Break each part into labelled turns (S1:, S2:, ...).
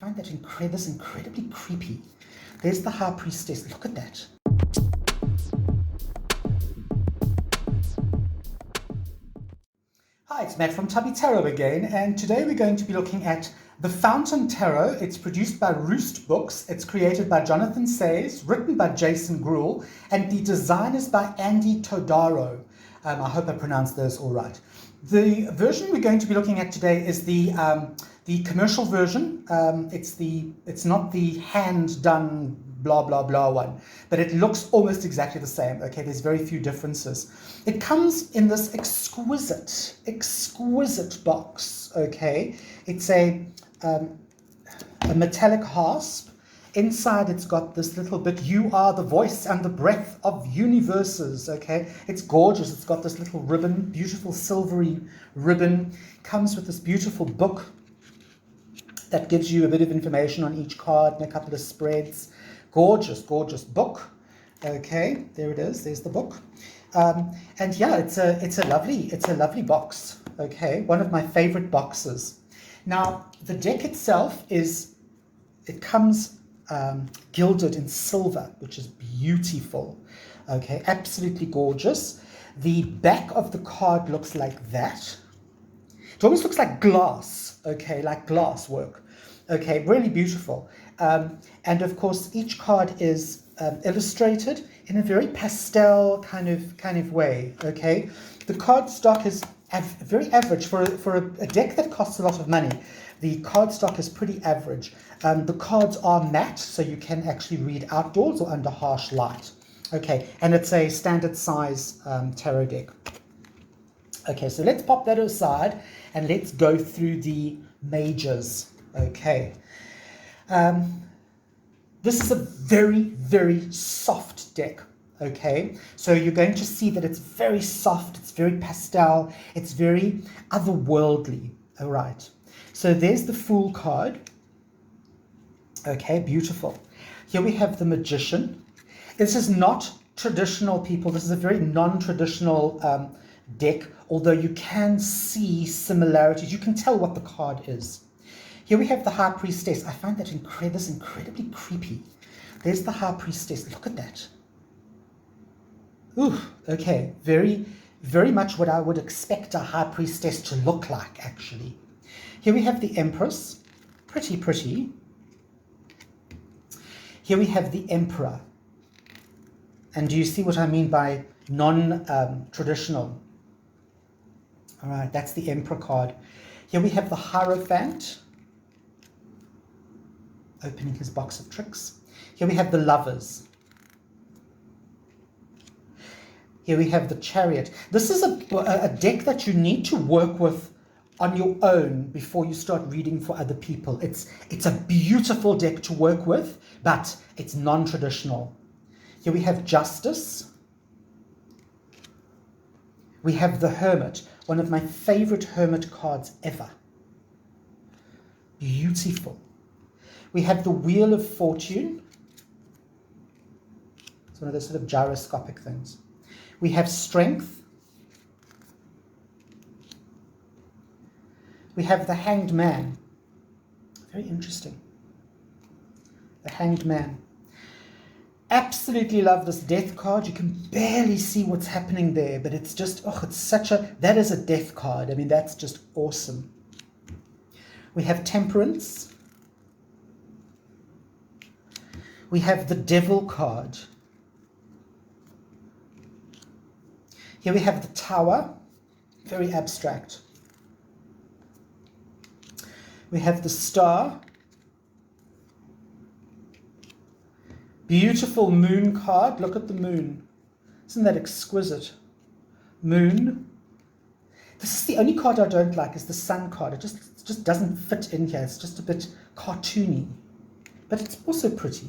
S1: I find this incredibly creepy. There's the High Priestess. Look at that. Hi, it's Matt from Tubby Tarot again, and today we're going to be looking at the Fountain Tarot. It's produced by Roost Books. It's created by Jonathan Sayers, written by Jason Gruhl, and the design is by Andy Todaro. I hope I pronounced those all right. The version we're going to be looking at today is the commercial version. It's not the hand done blah blah blah one, but it looks almost exactly the same. Okay, there's very few differences. It comes in this exquisite box. Okay, it's a metallic hasp. Inside it's got this little bit, you are the voice and the breath of universes. Okay, it's gorgeous. It's got this little ribbon, beautiful silvery ribbon. Comes with this beautiful book that gives you a bit of information on each card and a couple of spreads. Gorgeous book. Okay, there it is. There's the book. And yeah, it's a lovely box. Okay, one of my favorite boxes. Now the deck itself comes gilded in silver, which is beautiful. Okay, absolutely gorgeous. The back of the card looks like that. It almost looks like glass, okay, like glass work. Okay, really beautiful. And of course, each card is illustrated in a very pastel kind of way. Okay, the card stock is very average for a deck that costs a lot of money. The card stock is pretty average. The cards are matte, so you can actually read outdoors or under harsh light. Okay, and it's a standard size tarot deck. Okay, so let's pop that aside and let's go through the majors. Okay. This is a very soft deck. Okay, so you're going to see that it's very soft, it's very pastel, it's very otherworldly. All right, so there's the Fool card. Okay, beautiful. Here we have the Magician. This is not traditional, people. This is a very non-traditional deck, although you can see similarities. You can tell what the card is. Here we have the High Priestess. I find this incredibly creepy. There's the High Priestess. Look at that. Ooh, okay. Very much what I would expect a High Priestess to look like, actually. Here we have the Empress. Pretty. Here we have the Emperor. And do you see what I mean by non-traditional? All right, that's the Emperor card. Here we have the Hierophant, opening his box of tricks. Here we have the Lovers. Here we have the Chariot. This is a deck that you need to work with on your own before you start reading for other people. It's a beautiful deck to work with, but it's non-traditional. Here we have Justice. We have the Hermit, one of my favorite Hermit cards ever. Beautiful. We have the Wheel of Fortune. It's one of those sort of gyroscopic things. We have Strength. We have the Hanged Man. Very interesting. The Hanged Man. Absolutely love this Death card. You can barely see what's happening there, but it's just, that is a Death card. I mean, that's just awesome. We have Temperance. We have the Devil card. Here we have the Tower, very abstract. We have the Star. Beautiful Moon card. Look at the moon. Isn't that exquisite? Moon. This is the only card I don't like, is the Sun card. It just doesn't fit in here. It's just a bit cartoony. But it's also pretty.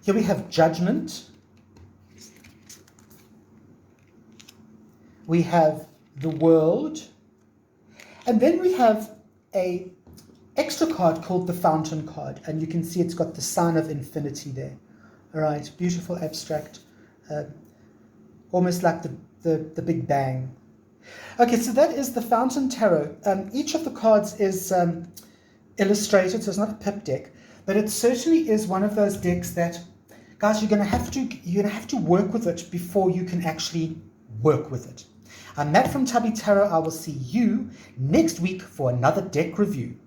S1: Here we have Judgment. We have the World. And then we have a extra card called the Fountain card. And you can see it's got the sign of infinity there. All right, beautiful abstract. Almost like the Big Bang. Okay, so that is the Fountain Tarot. Each of the cards is illustrated, so it's not a pip deck, but it certainly is one of those decks that, guys, you're gonna have to work with it before you can actually work with it. I'm Matt from Tubby Tarot. I will see you next week for another deck review.